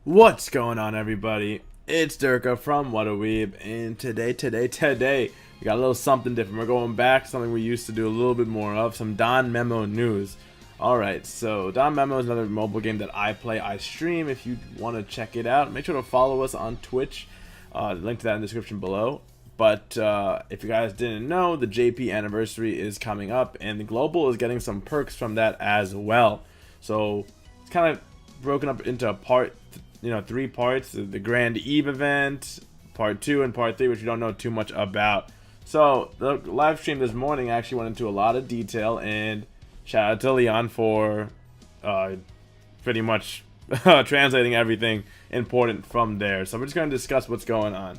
What's going on, everybody? It's Durka from Whataweeb, and today, we got a little something different. We're going back, something we used to do a little bit more of, some Danmemo news. Alright, so Danmemo is another mobile game that I play, I stream. If you want to check it out, make sure to follow us on Twitch. Link to that in the description below. But if you guys didn't know, the JP anniversary is coming up, and the Global is getting some perks from that as well. So it's kind of broken up into three parts: the Grand Eve event, part 2 and part 3, which we don't know too much about. So the live stream this morning actually went into a lot of detail, and shout out to Leon for pretty much translating everything important from there. So we're just going to discuss what's going on.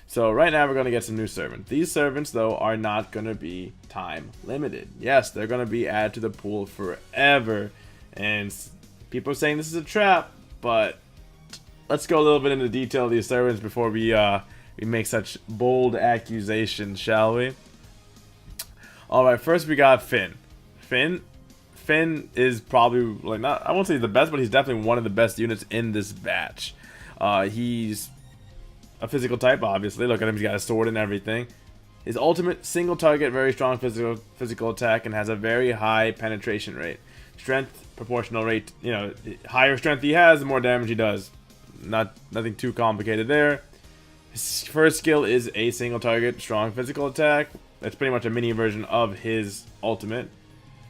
So right now we're going to get some new servants. These servants, though, are not going to be time limited. Yes, they're going to be added to the pool forever, and people are saying this is a trap, but let's go a little bit into detail of these servants before we make such bold accusations, shall we? Alright, first we got Finn. Finn is probably, like, not, I won't say he's the best, but he's definitely one of the best units in this batch. He's a physical type, obviously. Look at him, he's got a sword and everything. His ultimate, single target, very strong physical attack, and has a very high penetration rate. Strength, proportional rate, higher strength he has, the more damage he does. Nothing too complicated there. His first skill is a single target, strong physical attack. That's pretty much a mini version of his ultimate.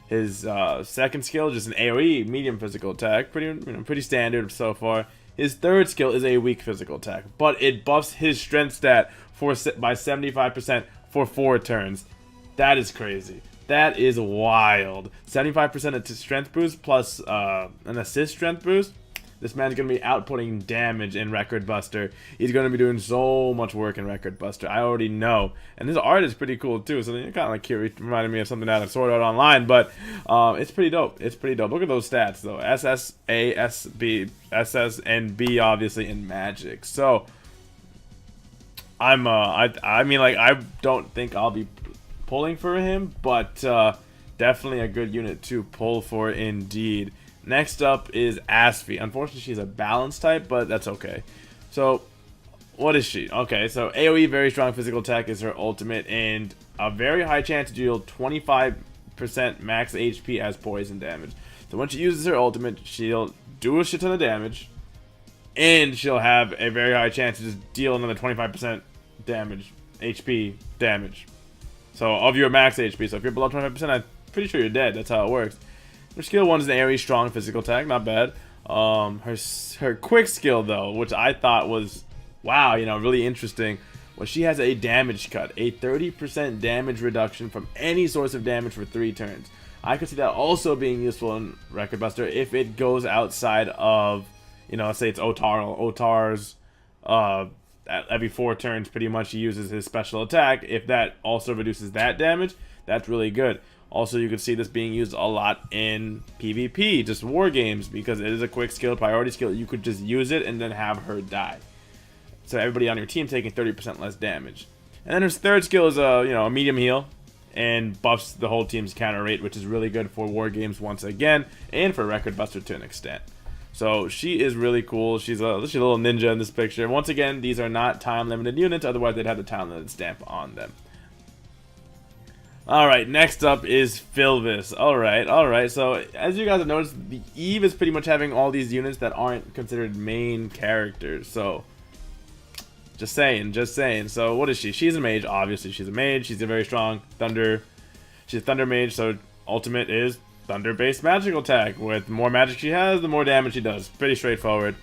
His second skill, just an AoE, medium physical attack, pretty standard so far. His third skill is a weak physical attack, but it buffs his strength stat by 75% for 4 turns. That is crazy. That is wild. 75% strength boost plus an assist strength boost. This man's going to be outputting damage in Record Buster. He's going to be doing so much work in Record Buster. I already know. And his art is pretty cool too. So you're kind of like curious, reminded me of something out of Sword Art Online. But it's pretty dope. It's pretty dope. Look at those stats though. SS, A, S, B, SS, and B obviously in Magic. So I mean, like, I don't think I'll be pulling for him, but definitely a good unit to pull for indeed. Next up is Asfi. Unfortunately, she's a balance type, but that's okay. So, what is she? Okay, so AoE, very strong physical attack, is her ultimate, and a very high chance to deal 25% max HP as poison damage. So when she uses her ultimate, she'll do a shit ton of damage, and she'll have a very high chance to just deal another 25% damage, HP damage. So, of your max HP. So if you're below 25%, I'm pretty sure you're dead. That's how it works. Her skill 1 is an AoE strong physical attack, not bad. Her quick skill though, which I thought was, wow, really interesting, was she has a damage cut, a 30% damage reduction from any source of damage for 3 turns. I could see that also being useful in Record Buster if it goes outside of, let's say it's Otar's, every 4 turns pretty much he uses his special attack. If that also reduces that damage, that's really good. Also, you can see this being used a lot in PvP, just war games, because it is a quick skill, priority skill. You could just use it and then have her die. So everybody on your team taking 30% less damage. And then her third skill is a medium heal and buffs the whole team's counter rate, which is really good for war games once again, and for Record Buster to an extent. So she is really cool. She's a little ninja in this picture. Once again, these are not time limited units, otherwise they'd have the time limited stamp on them. Alright, next up is Philvis. Alright, so as you guys have noticed, the Eve is pretty much having all these units that aren't considered main characters, so just saying. So what is she? She's a mage, obviously she's a mage. She's a very strong thunder. She's a thunder mage, so ultimate is thunder based magical attack. With more magic she has, the more damage she does. Pretty straightforward.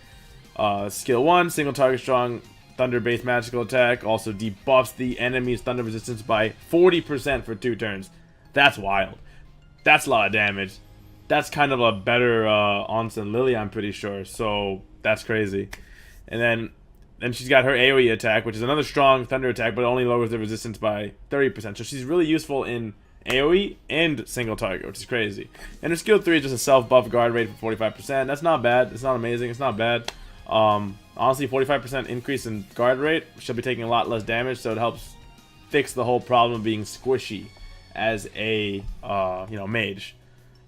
Skill 1, single target strong thunder-based magical attack, also debuffs the enemy's thunder resistance by 40% for 2 turns. That's wild. That's a lot of damage. That's kind of a better Onsen Lily, I'm pretty sure. So that's crazy. And then she's got her AoE attack, which is another strong thunder attack, but it only lowers the resistance by 30%. So she's really useful in AoE and single target, which is crazy. And her skill 3 is just a self-buff guard rate for 45%. That's not bad. It's not amazing. It's not bad. Honestly, 45% increase in guard rate. She'll be taking a lot less damage, so it helps fix the whole problem of being squishy as a mage.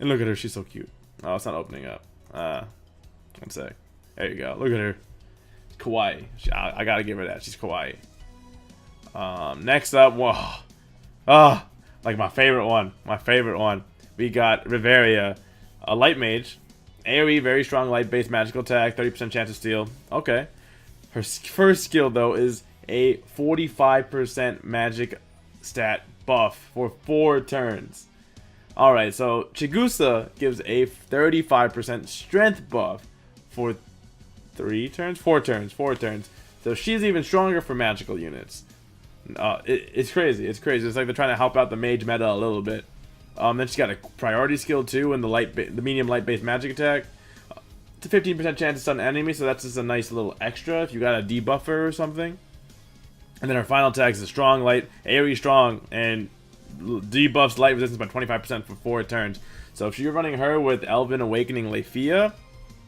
And look at her, she's so cute. Oh, it's not opening up. One sec. There you go. Look at her. kawaii. I gotta give her that. She's kawaii. Next up, whoa. Like my favorite one. My favorite one. We got Riveria, a light mage. AoE, very strong light-based magical attack, 30% chance to steal. Okay. Her first skill, though, is a 45% magic stat buff for 4 turns. Alright, so Chigusa gives a 35% strength buff for 4 turns. So she's even stronger for magical units. It's crazy. It's crazy. It's like they're trying to help out the mage meta a little bit. Then she's got a priority skill too, and the medium light-based magic attack. It's a 15% chance to stun an enemy, so that's just a nice little extra if you got a debuffer or something. And then her final attack is a strong light, AoE strong, and debuffs light resistance by 25% for 4 turns. So if you're running her with Elven Awakening Lefia,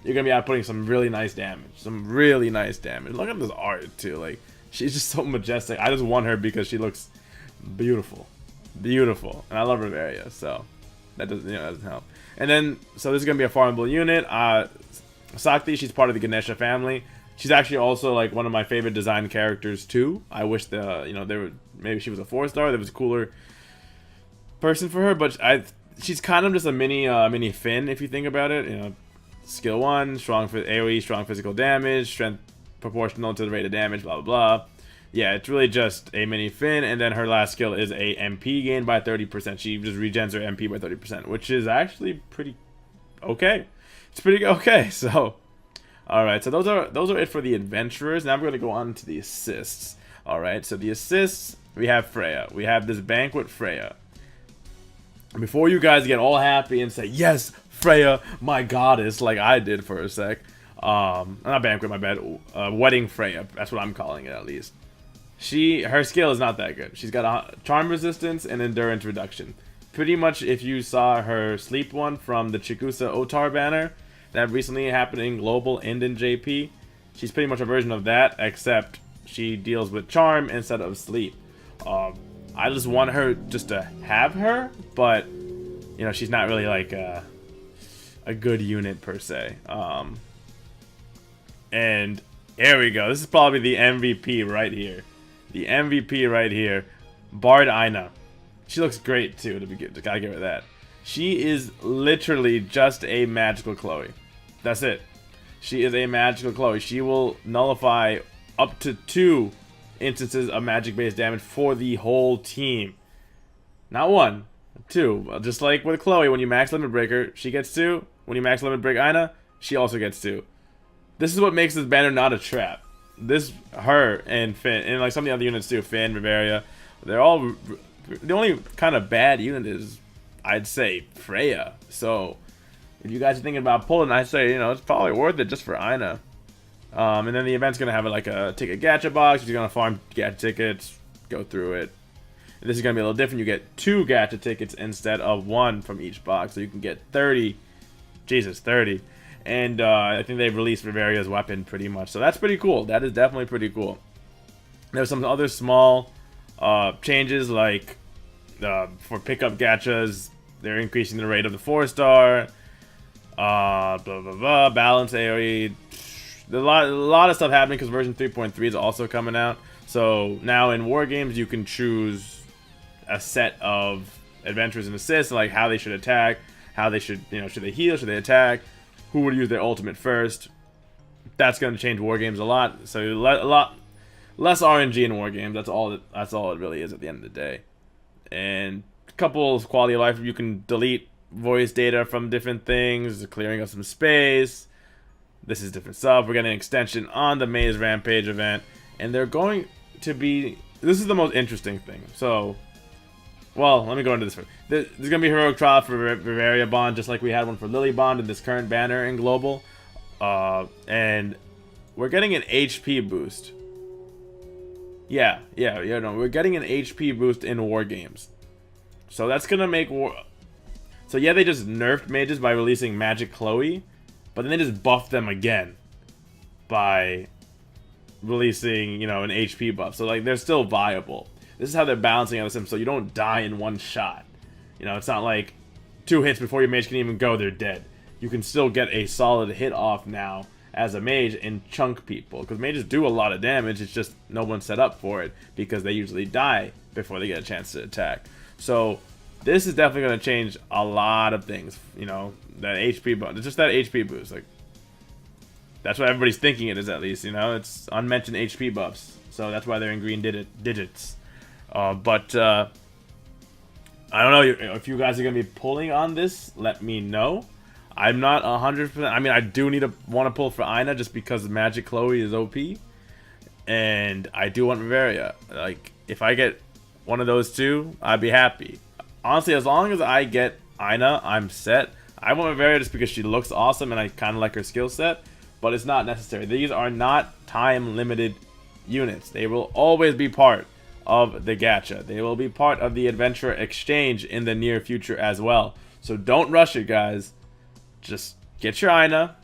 you're gonna be outputting some really nice damage. Look at this art too. Like, she's just so majestic. I just want her because she looks beautiful. And I love Riveria, so that doesn't help. And then, so this is gonna be a farmable unit. Sakti, she's part of the Ganesha family. She's actually also like one of my favorite design characters too. I wish maybe she was a 4-star. There was a cooler person for her, but she's kind of just a mini Finn if you think about it. Skill 1, strong for AoE, strong physical damage, strength proportional to the rate of damage, blah blah blah. Yeah, it's really just a mini Finn, and then her last skill is a MP gain by 30%. She just regens her MP by 30%, which is actually pretty okay. It's pretty okay. So, all right. So those are it for the adventurers. Now we're gonna go on to the assists. All right. So the assists, we have Freya. We have this banquet Freya. Before you guys get all happy and say yes, Freya, my goddess, like I did for a sec. Not banquet, my bad. Wedding Freya. That's what I'm calling it, at least. Her skill is not that good. She's got a charm resistance and endurance reduction. Pretty much, if you saw her sleep one from the Chigusa Otar banner that recently happened in Global and in JP, she's pretty much a version of that, except she deals with charm instead of sleep. I just want her just to have her, but she's not really like a good unit per se. And here we go. This is probably the MVP right here. The MVP right here, Bard Aina. She looks great too. Gotta give her that. She is literally just a magical Chloe. That's it. She is a magical Chloe. She will nullify up to 2 instances of magic-based damage for the whole team. Not 1, 2. Just like with Chloe, when you max Limit Breaker, she gets 2. When you max Limit Break Aina, she also gets 2. This is what makes this banner not a trap. Her and Finn, and like some of the other units too, Finn, Riveria, they're all. The only kind of bad unit is, I'd say, Freya. So, if you guys are thinking about pulling, I'd say, it's probably worth it just for Aina. And then the event's gonna have like a ticket gacha box. You're gonna farm gacha tickets, go through it. And this is gonna be a little different. You get 2 gacha tickets instead of 1 from each box, so you can get 30. Jesus, 30. And I think they've released Riveria's weapon pretty much. So that's pretty cool. That is definitely pretty cool. There's some other small changes, like for pickup gachas, they're increasing the rate of the 4-star. Blah, blah, blah. Balance AoE. A lot of stuff happening because version 3.3 is also coming out. So now in war games, you can choose a set of adventures and assists, like how they should attack, how they should, should they heal, should they attack, who would use their ultimate first. That's going to change war games a lot. So a lot less RNG in war games. That's all it really is at the end of the day. And a couple of quality of life. You can delete voice data from different things, clearing up some space. This is different stuff. We're getting an extension on the Maze Rampage event, and they're going to be. This is the most interesting thing. So, well, let me go into this first. There's going to be heroic trial for Riveria Bond, just like we had one for Lily Bond in this current banner in Global. And we're getting an HP boost. Yeah, we're getting an HP boost in war games. So that's going to make war. So yeah, they just nerfed mages by releasing Magic Chloe, but then they just buffed them again by releasing, an HP buff. So like they're still viable. This is how they're balancing out the sim, so you don't die in one shot. It's not like 2 hits before your mage can even go, they're dead. You can still get a solid hit off now as a mage and chunk people, because mages do a lot of damage. It's just no one's set up for it because they usually die before they get a chance to attack. So this is definitely going to change a lot of things. You know, that HP boost. It's just that HP boost. Like, that's what everybody's thinking it is, at least. You know, it's unmentioned HP buffs. So that's why they're in green digits. But I don't know if you guys are going to be pulling on this. Let me know. I'm not 100%. I mean, I do want to pull for Ina just because Magic Chloe is OP. And I do want Riveria. Like, if I get one of those two, I'd be happy. Honestly, as long as I get Ina, I'm set. I want Riveria just because she looks awesome and I kind of like her skill set. But it's not necessary. These are not time-limited units. They will always be part of the gacha. They will be part of the adventure exchange in the near future as well. So don't rush it, guys. Just get your Ina.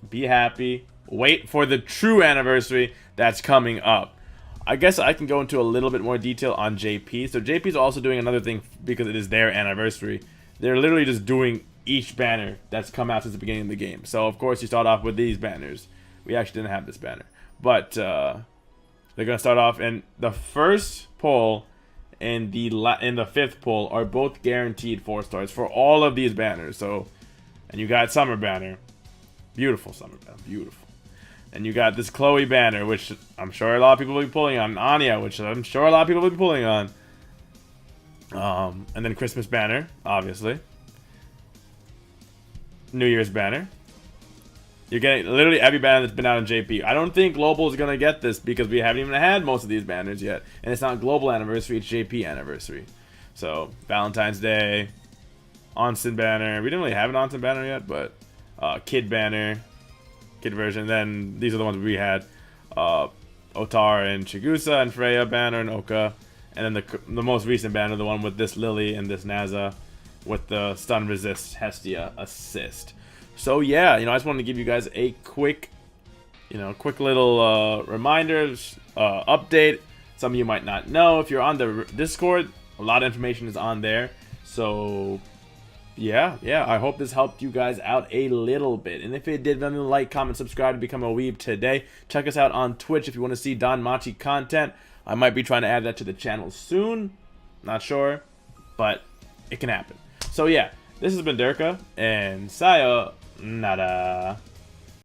Be happy. Wait for the true anniversary that's coming up. I guess I can go into a little bit more detail on JP. So JP is also doing another thing because it is their anniversary. They're literally just doing each banner that's come out since the beginning of the game. So of course you start off with these banners. We actually didn't have this banner, but they're gonna start off, and the first pull and the fifth pull are both guaranteed 4 stars for all of these banners. So, and you got Summer banner, beautiful Summer banner, beautiful, and you got this Chloe banner, which I'm sure a lot of people will be pulling on, Anya, which I'm sure a lot of people will be pulling on, and then Christmas banner, obviously. New Year's banner. You're getting literally every banner that's been out in JP. I don't think Global is going to get this because we haven't even had most of these banners yet. And it's not Global anniversary, it's JP anniversary. So, Valentine's Day, Onsen banner. We didn't really have an Onsen banner yet, but Kid banner, Kid version. Then these are the ones we had. Otar and Chigusa and Freya banner and Oka. And then the most recent banner, the one with this Lily and this Naza, with the stun resist Hestia assist. So yeah, you know, I just wanted to give you guys a quick, quick little reminders, update. Some of you might not know. If you're on the Discord, a lot of information is on there. So yeah, I hope this helped you guys out a little bit. And if it did, then like, comment, subscribe to become a weeb today. Check us out on Twitch if you want to see Don Machi content. I might be trying to add that to the channel soon. Not sure, but it can happen. So yeah, this has been Durka, and sayonara.